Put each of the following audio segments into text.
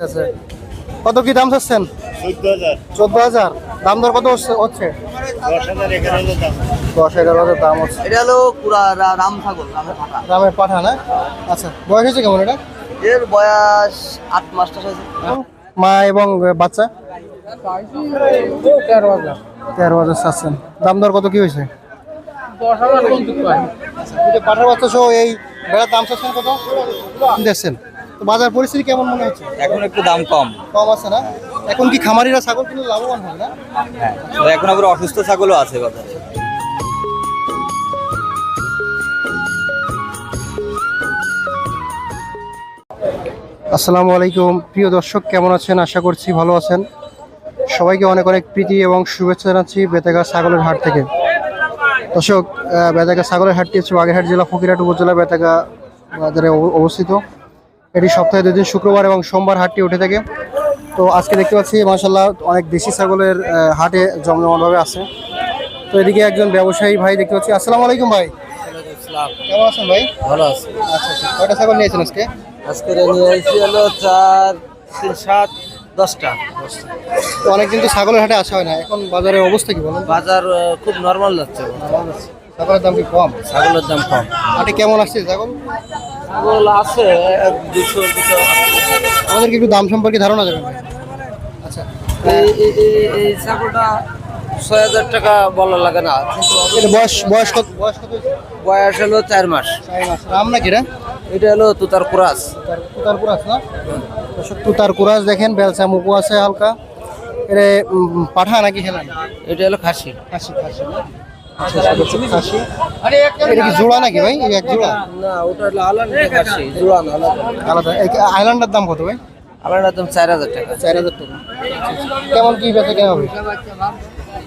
আচ্ছা, কত কি দাম চাচ্ছেন? 14,000। দাম দর কত হচ্ছে? 10,000-11,000 দাম হচ্ছে। এটা হলো পুরা রাম ছাগল, রামের পাঠা না? আচ্ছা, বয়স হয়েছে কেমন এটা? এর বয়স 8 মাস হয়েছে। মা এবং বাচ্চা 13,000 চাচ্ছেন। দাম দর কত কি হয়েছে? 10,000। পাঠার বাচ্চা সহ এই বেড়ার দাম চাচ্ছেন কত দেখছেন? তো বাজার পরিস্থিতি কেমন মনে হচ্ছে? এখন একটু দাম কম আছে না? এখন কি খামারিরা ছাগল কিনে লাভবান হয় না? হ্যাঁ, এখন আবার অসুস্থ ছাগলও আছে বাজারে। আসসালামু আলাইকুম প্রিয় দর্শক, কেমন আছেন? আশা করছি ভালো আছেন। সবাইকে অনেক অনেক প্রীতি এবং শুভেচ্ছা জানাচ্ছি বেতাগা ছাগলের হাট থেকে। দর্শক, বেতাগা ছাগলের হাটটি হচ্ছে বাগেরহাট জেলা ফকিরহাট উপজেলা বেতাগা বাজারে অবস্থিত। এটি সপ্তাহে 2 দিন শুক্রবার এবং সোমবার হাটটি উঠে থাকে। তো আজকে দেখতে পাচ্ছি মাশাআল্লাহ অনেক দেশি ছাগলের হাটে জমজমাটভাবে আছে। তো এদিকে একজন ব্যবসায়ী ভাই দেখতে পাচ্ছি। আসসালামু আলাইকুম ভাই। কেমন আছেন ভাই? ভালো আছে। আচ্ছা, কয়টা ছাগল নিয়েছেন আজকে? আজকে নিয়ে আসছি হলো 4, 3, 7, 10টা। তো অনেকদিন তো ছাগলের হাটে আসা হয় না, এখন বাজারের অবস্থা কি বলেন? বাজার খুব নরমাল যাচ্ছে। ছাগলের দাম কি কম? ছাগলের দাম কম। হাটে কেমন আসছে ছাগল? ছাগল আছে 200। আমাদেরকে একটু দাম সম্পর্কে ধারণা দেবেন ভাই? আচ্ছা, এই ছাগলটা 6,000 টাকা বলা লাগে না, কিন্তু এটা বয়স কত হয়েছে? বয়স হলো 4 মাস। 4 মাস। নাম নাকি এটা? এটা হলো তুতার কুরাস। তুতার কুরাস না? তুতার কুরাস দেখেন, বেলচা মুখো আছে হালকা। এটা পাঠা নাকি হেলান? এটা হলো খাসি। খাসি না? আচ্ছা, খাসি। এটা কি জোড়া নাকি ভাই? এই এক জোড়া? না, ওটা হলো আলাদা খাসি, জোড়া না আলাদা। আইল্যান্ডের দাম কত ভাই? আলাদার দাম 4,000 টাকা। 4,000 টাকা। কেমন কি বেচা কেনা হবে?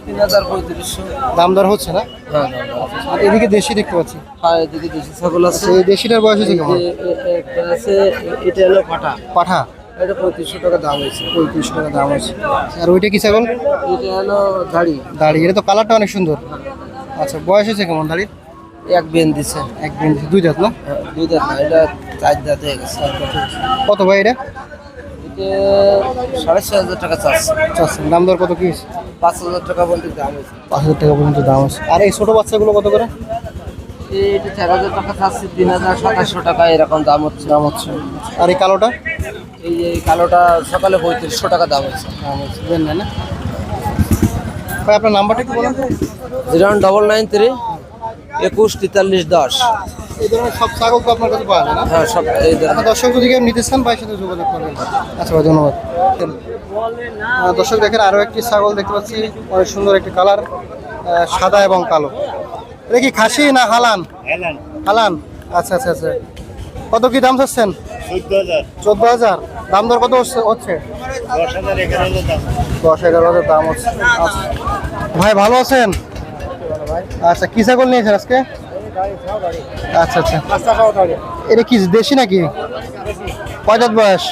3,000-3,500। দাম দর হচ্ছে না? হ্যাঁ, আর এদিকে দেশি দেখতে পাচ্ছি। হ্যাঁ, এদিকে দেশি ছাগল আছে। এই দেশিটার বয়স হয়েছে কেমন? একটা আছে, এটা হলো পাঠা। পাঠা এটা 3,500 টাকা দাম হয়েছে। 35 টাকা দাম আছে। আর ওইটা কি ছাগল? এটা হলো দাড়ি। এটা তো কালারটা অনেক সুন্দর। আচ্ছা, বয়স হয়েছে কেমন দাড়ির? এক বেন দিছে। এক দিন 2 দাঁত না? 2 দাঁত না, এটা 4 দাঁত হয়ে গেছে। কত ভাই এটা? এটা 6,500 টাকা চাচ্ছে। দাম দর কত কি? 5,000 টাকা পর্যন্ত দাম হয়েছে। 5,000 টাকা পর্যন্ত দাম আছে। আর এই ছোট বাচ্চাগুলো কত করে? এটা 4,000 টাকা চাচ্ছে, 3,000-2,700 টাকা এরকম দাম হচ্ছে। আর এই কালোটা? এই কালোটা সকালে 3,500 টাকা দাম হচ্ছে। দেন না ভাই, আপনার নাম্বারটা একটু বলুন। 09993 21 43 10। এই ধরনের সব ছাগল তো আপনার কাছে পাওয়া যায় না? হ্যাঁ, সব এই আপনার দর্শক যদি কেউ নিতে চান ভাইয়ের সাথে যোগাযোগ করবেন। আচ্ছা ভাই, ধন্যবাদ। দর্শক দেখেন, আরো একটি ছাগল দেখতে পাচ্ছি, অনেক সুন্দর একটি কালার, সাদা এবং কালো। এটা কি খাসি না হালান? হালান। আচ্ছা। কত কি দাম চাচ্ছেন? 14,000। দাম দর কত হচ্ছে? 10,000-11,000 দাম হচ্ছে। আচ্ছা ভাই, ভালো আছেন? আচ্ছা, কি ছাগল নিয়েছেন আজকে? আচ্ছা। এটা কি দেশি নাকি? কয় দাঁত বয়স?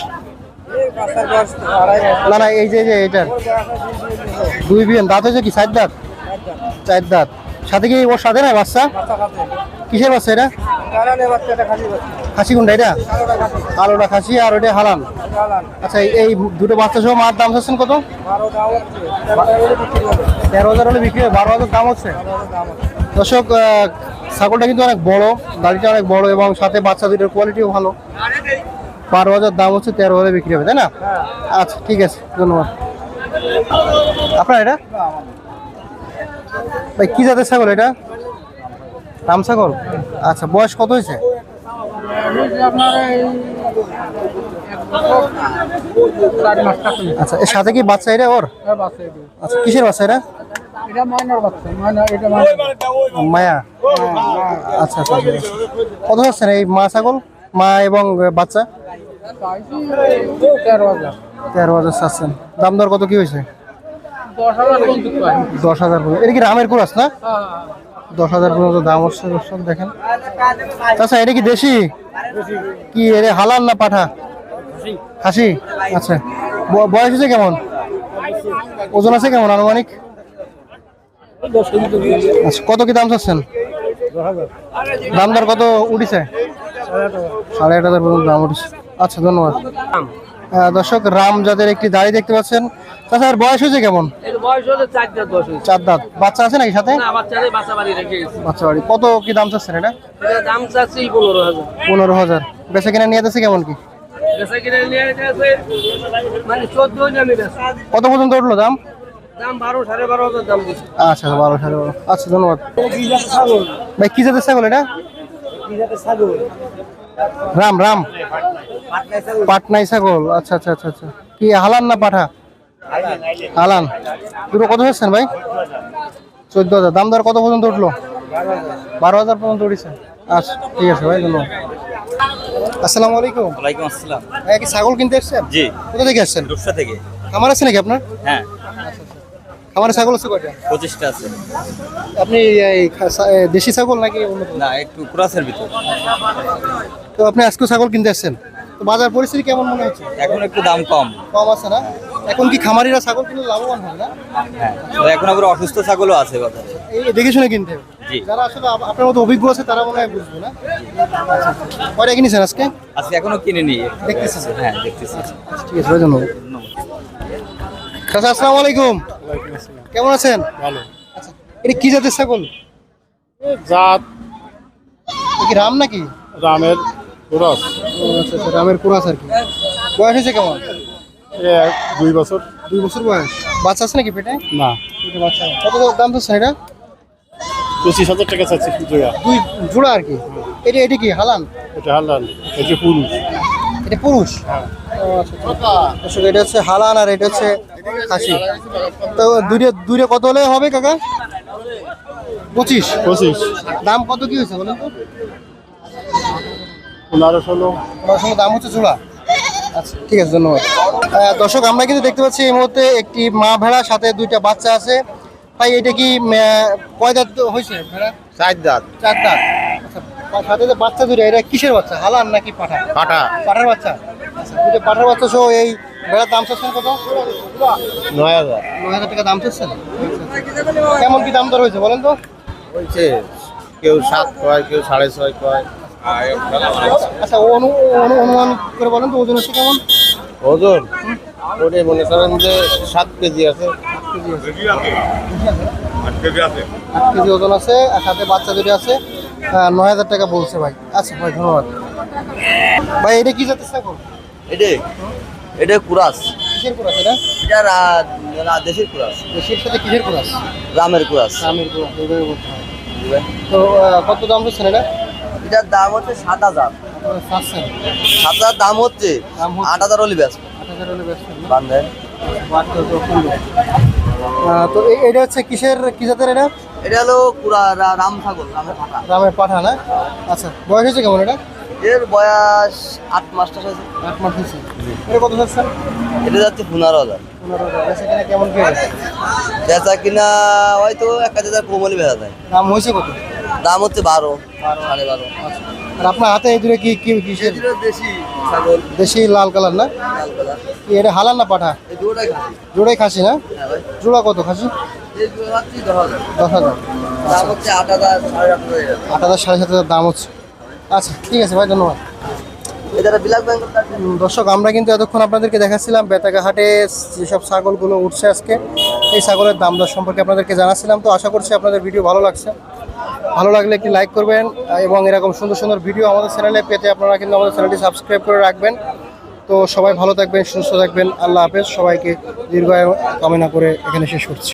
না, এই যে এটা 2 বিয়ান দাঁত হয়েছে কি? 4 দাঁত? 4 দাঁত। সাথে কি ওর সাথে না বাচ্চা? কিসের বাচ্চা এটা? খাসি কোনটা এটা? কালোটা খাসি আর ওইটা হালান। আচ্ছা, এই দুটো বাচ্চা সহ মার দাম চাচ্ছেন কত? 13,000 হলে বিক্রি হয়। 12,000 দাম হচ্ছে। দর্শক, ছাগলটা কিন্তু অনেক বড়, দাড়িটা অনেক বড় এবং সাথে বাচ্চা দুটোর কোয়ালিটিও ভালো। 12,000 দাম হচ্ছে, 13,000 বিক্রি হবে, তাই না? আচ্ছা, ঠিক আছে, ধন্যবাদ। আপনার এটা ভাই কি জাতের ছাগল এটা? রাম ছাগল। আচ্ছা, বয়স কত হয়েছে? আচ্ছা, এর সাথে কি বাচ্চা এটা ওর? আচ্ছা, কিসের বাচ্চা এটা? মায়া। আচ্ছা। কত হচ্ছে এই মা ছাগল, মা এবং বাচ্চা? 13,000 চাচ্ছেন। দাম দর কত কি হয়েছে? 10,000। এটা কি রামের কুরাস না? 10,000 পর্যন্ত দাম হচ্ছে। দর্শক দেখেন। আচ্ছা, এটা কি দেশি? কি এটা হালান না পাঠা? খাসি। আচ্ছা, বয়স হয়েছে কেমন? ওজন আছে কেমন আনুমানিক? আচ্ছা, কত কি দাম চাচ্ছেন? দাম দর কত উঠিছে? 8,500 পর্যন্ত দাম উঠিছে। আচ্ছা, ধন্যবাদ। দর্শক রাম জাতের একটি দাড়ি দেখতে পাচ্ছেন। তাছাড়া বয়স হয়েছে কেমন? এর বয়স হলো 4 দাঁত বয়স হয়েছে। 4 দাঁত। বাচ্চা আছে নাকি সাথে? না বাচ্চারে বাচ্চা বাড়ি রেখে গেছি। বাচ্চা বাড়ি। কত কি দাম চাচ্ছেন এটা? এটা দাম চাচ্ছি 15,000। 15,000। বেচা কিনা নিয়ে যাচ্ছে কেমন কি? বেচা কিনে নিয়ে গেছে মানে 14 নিয়ে গেছে। কত পর্যন্ত উঠলো দাম? দাম 12 12,500 দাম দিছে। আচ্ছা 12 12,500। আচ্ছা ধন্যবাদ। ভাই কি জাতের ছাগল এটা? রাম রাম পাটনাই ছাগল। আচ্ছা আচ্ছা আচ্ছা আচ্ছা। কি হালান না পাঠা? হালান। দুটো কত হচ্ছেন ভাই? 14,000। দাম দর কত পর্যন্ত উঠলো? 12,000 পর্যন্ত উঠেছে। আচ্ছা ঠিক আছে ভাই ধন্যবাদ। আসসালামু আলাইকুম। ওয়ালাইকুম আসসালাম। ভাই কি ছাগল কিনতে এসেছেন? জি, কোথা থেকে আসছেন? রূপসা থেকে। খামার আছে নাকি আপনার? হ্যাঁ, খামারে ছাগল আছে কয়টা? 25টা আছে। আপনি এই দেশি ছাগল নাকি উন্নত? না, একটু ক্রসের ভিতর। তো আপনি আজকে ছাগল কিনতে আসছেন, তো বাজার পরিস্থিতি কেমন মনে হচ্ছে? এখন একটু দাম কম। কম আছে না? এখন কি খামারিরা ছাগল কিনলে লাভবান হয় না? হ্যাঁ, তো এখন আবার অসুস্থ ছাগলও আছে বাজারে। এই দেখে শুনে কিনতে হবে। জি। যারা আসলে আপনার মতো অভিজ্ঞ আছে তারা মনে হয় বুঝবে না। কয়টা কিনেছেন আজকে? আজকে এখনো কিনে নিয়ে দেখতেছেন? হ্যাঁ, দেখতেছি। আচ্ছা, ঠিক আছে ভাই ধন্যবাদ। চাচা আসসালামু আলাইকুম। কেমন আছেন? ভালো আচ্ছা এটা কি জাতের ছাগল? জাত এ কি রাম নাকি? রামের রস। ও আচ্ছা আচ্ছা, রামের কুরাস আর কি। বয়স হয়েছে কেমন? 2 বছর। 2 বছর বয়স। বাচ্চা আছে নাকি পেটে? না, পেটে বাচ্চা। কত দাম তো এটা? 25,000 টাকা চাচ্ছি জোড়া। 2 জোড়া আর কি। এটা কি হালান? এটা হালাল, এটা পুরুষ। এটা পুরুষ? ও আচ্ছা আচ্ছা। দর্শক, এটা হচ্ছে হালান আর এটা হচ্ছে খাসি। তো দূরে কত হলে হবে কাকা? 25। 25, দাম কত কি হয়েছে বলেন তো? 15, 16। আমার সঙ্গে দাম হচ্ছে জোড়া। আচ্ছা ঠিক আছে ধন্যবাদ। দর্শক আমরা কিন্তু দেখতে পাচ্ছি এই মুহূর্তে একটি মা ভেড়া সাথে 2টা বাচ্চা আছে। ভাই এটা কি কয় দাঁত হয়েছে ভেড়া? 4 দাঁত। 4 দাঁত। আচ্ছা সাথে যে বাচ্চা 2টা, এটা কিসের বাচ্চা? হালান নাকি পাঠা? পাটা পাঠার বাচ্চা। আচ্ছা 2টা পাঠার বাচ্চা সহ এই ভেড়ার দাম চাচ্ছেন কত? 9,000 9,000 টাকা দাম চাচ্ছেন। কেমন কি দাম দর হয়েছে বলেন তো? হয়েছে। কেউ 7 কয়, কেউ 6.5 কয়। আচ্ছা অনুমান করে বলেন তো ওজন হচ্ছে কেমন? ওজন ওরে মনে করেন যে 7 কেজি আছে। 8 কেজি ওজন আছে আর সাথে বাচ্চা 2টা আছে। 9,000 টাকা বলছে ভাই। আচ্ছা ভাই ধন্যবাদ। ভাই এটা কি জাতের ছাগল? এটা কুরাস। কিসের কুরাস এটা? এটা দেশের কুরাস। দেশের সাথে কিসের কুরাস? রামের কুরাস। আমের কুরাস এইভাবে বলতে হয়। তো কত দাম হচ্ছে এটা? এটার দাম হচ্ছে 7,000। চাচ্ছেন? 7,000 দাম হচ্ছে। দাম হচ্ছে 8,000 হলে ব্যাস 8,000 হলে বেচবেন না? বান্ধেন। তো এটা হচ্ছে কিসের কি জাতের এটা? এটা হলো রাম ছাগল, রামের ফাটা। রামের পাঠা না? আচ্ছা বয়স হয়েছে কেমন এটা? এর বয়স 8 মাসটা হয়েছে। 8 মাস হয়েছে। এটা কত চাচ্ছেন? এটা যাচ্ছে 15,000। 15,000। বেচা কিনা কেমন কি হবে? বেচা কিনা হয়তো 1,000 কম হলে বেচা যায়। দাম হয়েছে কত? দাম হচ্ছে 12, 12.5। আর আপনার হাতে এই দূরে কি কিসের? দেশি ছাগল, দেশি লাল কালার না? লাল কালার। কি এটা হালান না পাঠা? এই দুটোটাই খাসি। জোড়াই খাসি না? হ্যাঁ ভাই। জোড়া কত খাসি? এই দুটো হচ্ছে 10,000। 10,000। দাম হচ্ছে 8,000, 8,500 এরকম। 8,000 7,500 দাম হচ্ছে। আচ্ছা ঠিক আছে ভাই ধন্যবাদ। এটা ব্ল্যাক বেঙ্গল। দর্শক আমরা কিন্তু এতক্ষণ আপনাদেরকে দেখাচ্ছিলাম বেতাগা হাটে যেসব ছাগলগুলো উঠছে আজকে, এই ছাগলের দাম দর সম্পর্কে আপনাদেরকে জানাচ্ছিলাম। তো আশা করছি আপনাদের ভিডিও ভালো লাগছে। ভালো লাগলে একটি লাইক করবেন এবং এরকম সুন্দর সুন্দর ভিডিও আমাদের চ্যানেলে পেতে আপনারা কিন্তু আমাদের চ্যানেলটি সাবস্ক্রাইব করে রাখবেন। তো সবাই ভালো থাকবেন, সুস্থ থাকবেন। আল্লাহ হাফেজ। সবাইকে দীর্ঘায়ু কামনা করে এখানে শেষ করছি।